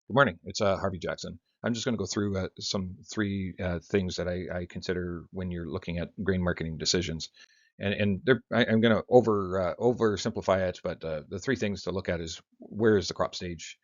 Good morning. It's Harvey Jackson. I'm just going to go through some three things that I consider when you're looking at grain marketing decisions, and I'm going to oversimplify it, but the three things to look at is where is the crop stage,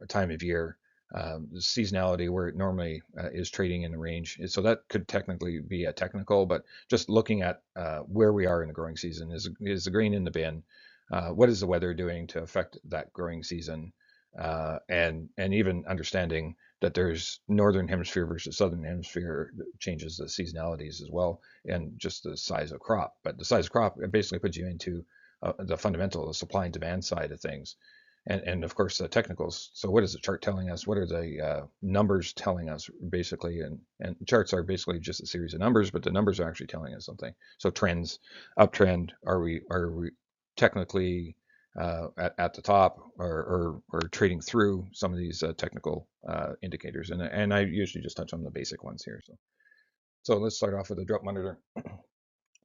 time of year, the seasonality where it normally is trading in the range. So that could technically be a technical, but just looking at where we are in the growing season is the grain in the bin. What is the weather doing to affect that growing season? And even understanding that there's northern hemisphere versus southern hemisphere changes the seasonalities as well, and just the size of crop. But the size of crop it basically puts you into the fundamental, the supply and demand side of things, and of course the technicals. So what is the chart telling us? What are the numbers telling us basically? And charts are basically just a series of numbers, but the numbers are actually telling us something. So trends, uptrend. Are we technically at the top or trading through some of these technical indicators. And I usually just touch on the basic ones here. So let's start off with the drought monitor.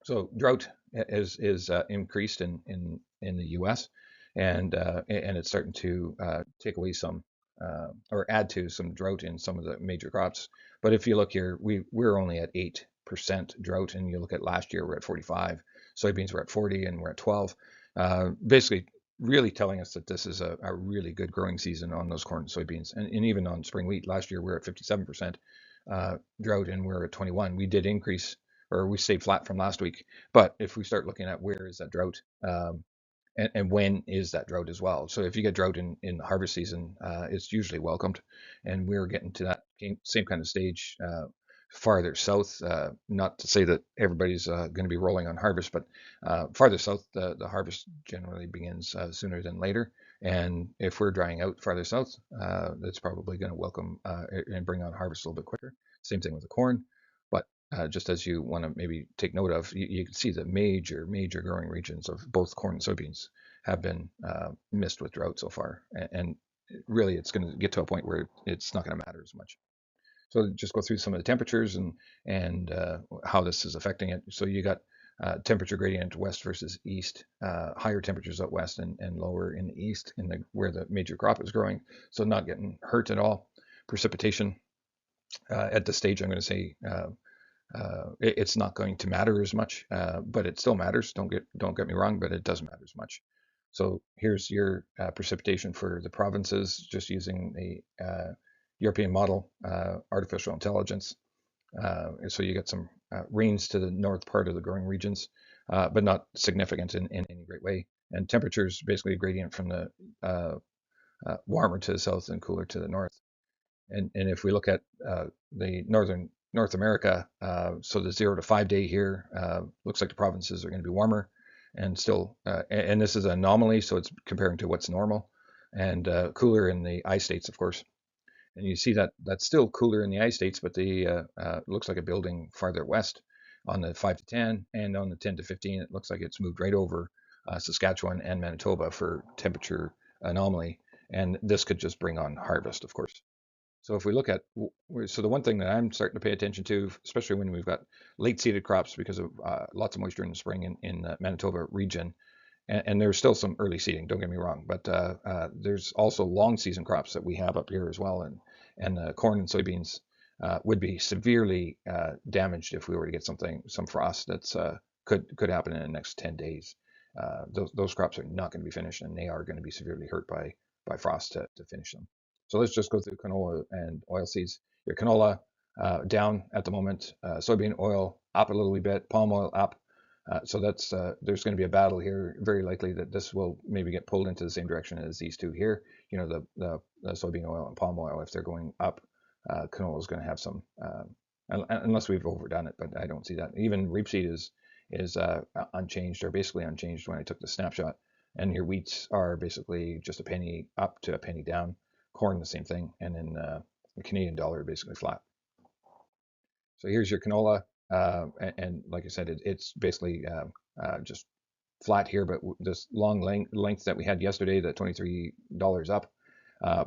So drought is increased in the U.S. And it's starting to take away some or add to some drought in some of the major crops. But if you look here, we're only at 8% drought, and you look at last year we're at 45. Soybeans were at 40, and we're at 12. Basically, really telling us that this is a really good growing season on those corn and soybeans, and even on spring wheat. Last year we're at 57% drought, and we're at 21. We did increase or we stayed flat from last week. But if we start looking at where is that drought and when is that drought as well. So if you get drought in the harvest season, it's usually welcomed. And we're getting to that same kind of stage farther south. Not to say that everybody's going to be rolling on harvest, but farther south, the harvest generally begins sooner than later. And if we're drying out farther south, that's probably going to welcome and bring on harvest a little bit quicker. Same thing with the corn. But just as you want to maybe take note of, you can see the major growing regions of both corn and soybeans have been missed with drought so far. And really, it's going to get to a point where it's not going to matter as much. So just go through some of the temperatures and how this is affecting it. So you got temperature gradient west versus east, higher temperatures out west and lower in the east in where the major crop is growing. So not getting hurt at all. Precipitation at this stage, I'm going to say it's not going to matter as much, but it still matters. Don't get me wrong, but it doesn't matter as much. So here's your precipitation for the provinces, just using the European model, artificial intelligence. So you get some rains to the north part of the growing regions, but not significant in any great way. And temperatures basically a gradient from the warmer to the south and cooler to the north. And if we look at the North America, so the 0 to 5 day here looks like the provinces are going to be warmer and still, and this is an anomaly, so it's comparing to what's normal, and cooler in the I states, of course. And you see that that's still cooler in the I states, but the looks like a building farther west on the 5 to 10 and on the 10 to 15. It looks like it's moved right over Saskatchewan and Manitoba for temperature anomaly, and this could just bring on harvest, of course. So if we look at, so the one thing that I'm starting to pay attention to, especially when we've got late seeded crops because of lots of moisture in the spring in the Manitoba region, and there's still some early seeding, don't get me wrong, but there's also long season crops that we have up here as well, and corn and soybeans would be severely damaged if we were to get some frost that's could happen in the next 10 days. Those crops are not going to be finished, and they are going to be severely hurt by frost to finish them. So let's just go through canola and oilseeds. Your canola down at the moment, soybean oil up a little bit, palm oil up. So that's there's going to be a battle here. Very likely that this will maybe get pulled into the same direction as these two here. You know, the soybean oil and palm oil, if they're going up, canola is going to have some, unless we've overdone it. But I don't see that. Even rapeseed is unchanged or basically unchanged when I took the snapshot. And your wheats are basically just a penny up to a penny down. Corn the same thing, and then the Canadian dollar basically flat. So here's your canola, and like I said, it's basically just flat here, but this long length that we had yesterday, the $23 up,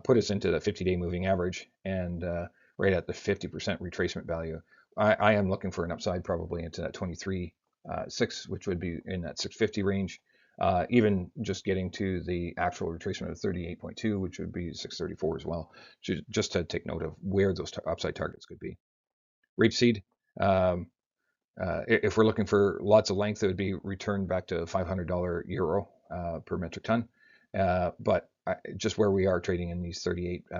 put us into the 50-day moving average and right at the 50% retracement value. I am looking for an upside probably into that 23.6, which would be in that 650 range. Even just getting to the actual retracement of 38.2, which would be 634 as well, just to take note of where those upside targets could be. Rapeseed, um, if we're looking for lots of length, it would be returned back to $500 euro per metric ton. But just where we are trading in these 38.2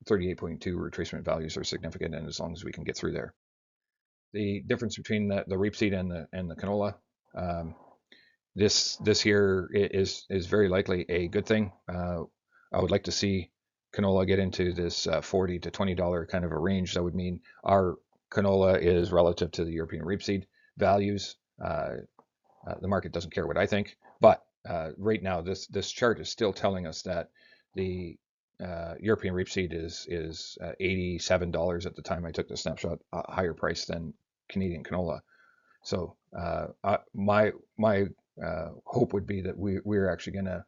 retracement values are significant, and as long as we can get through there. The difference between the rapeseed and the canola, um, this here is very likely a good thing. I would like to see canola get into this $40 to $20 kind of a range. That would mean our canola is relative to the European rapeseed values. The market doesn't care what I think, but right now this chart is still telling us that the European rapeseed is $87 at the time I took the snapshot, higher price than Canadian canola. So my hope would be that we're actually going to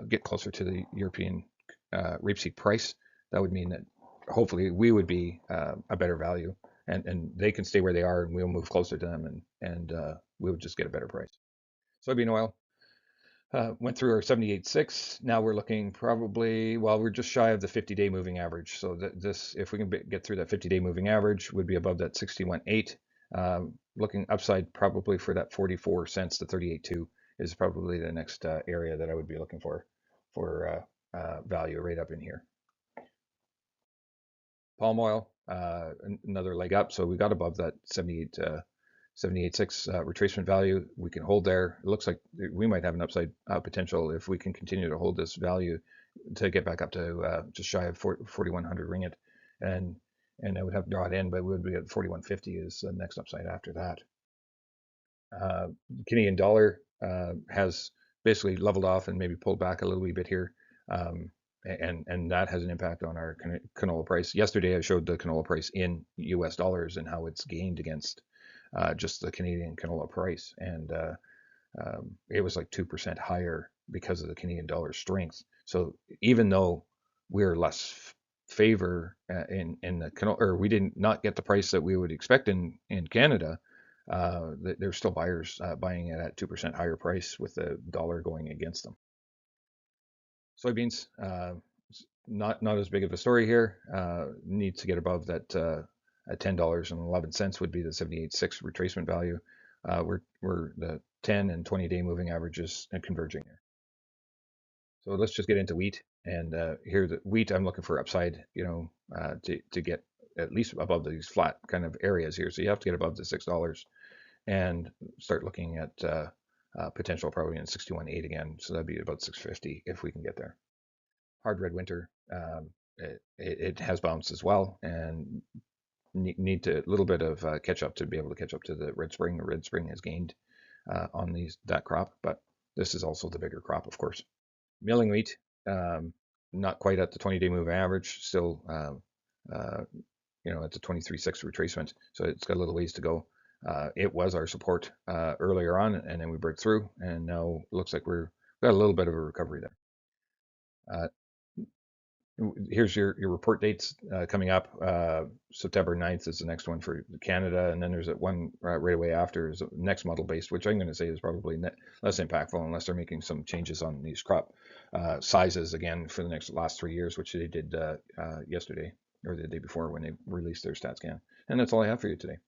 get closer to the European rapeseed price. That would mean that hopefully we would be a better value, and they can stay where they are, and we'll move closer to them, and we would just get a better price. Soybean oil went through our 78.6. Now we're looking probably, well, we're just shy of the 50-day moving average. So this, if we can get through that 50-day moving average, would be above that 61.8. Looking upside probably for that 44 cents to 38.2 is probably the next area that I would be looking for value right up in here. Palm oil, another leg up. So we got above that 78.6 retracement value. We can hold there. It looks like we might have an upside potential if we can continue to hold this value to get back up to just shy of 4,100 ringgit, and I would have to draw it in, but we would be at 4,150 is the next upside after that. Canadian dollar has basically leveled off and maybe pulled back a little wee bit here. And that has an impact on our canola price. Yesterday, I showed the canola price in US dollars and how it's gained against just the Canadian canola price. And it was like 2% higher because of the Canadian dollar strength. So even though we're less favor in the canola, or we did not get the price that we would expect in Canada, there's still buyers buying it at 2% higher price with the dollar going against them. Soybeans, not as big of a story here. Needs to get above that at $10.11 would be the 78.6 retracement value. We're the 10 and 20-day moving averages converging here. So let's just get into wheat. And here, the wheat, I'm looking for upside, to get at least above these flat kind of areas here. So you have to get above the $6 and start looking at potential probably in 61.8 again. So that'd be about 650 if we can get there. Hard red winter, it has bounced as well, and need to a little bit of catch up to be able to catch up to the red spring. The red spring has gained on that crop, but this is also the bigger crop, of course. Milling wheat, not quite at the 20-day moving average, still at the 23.6 retracement, so it's got a little ways to go. It was our support earlier on, and then we break through, and now it looks like we've got a little bit of a recovery there. Here's your report dates coming up. September 9th is the next one for Canada, and then there's that one right away after is next model based, which I'm going to say is probably less impactful unless they're making some changes on these crop sizes again for the last 3 years, which they did yesterday or the day before when they released their stat scan. And that's all I have for you today.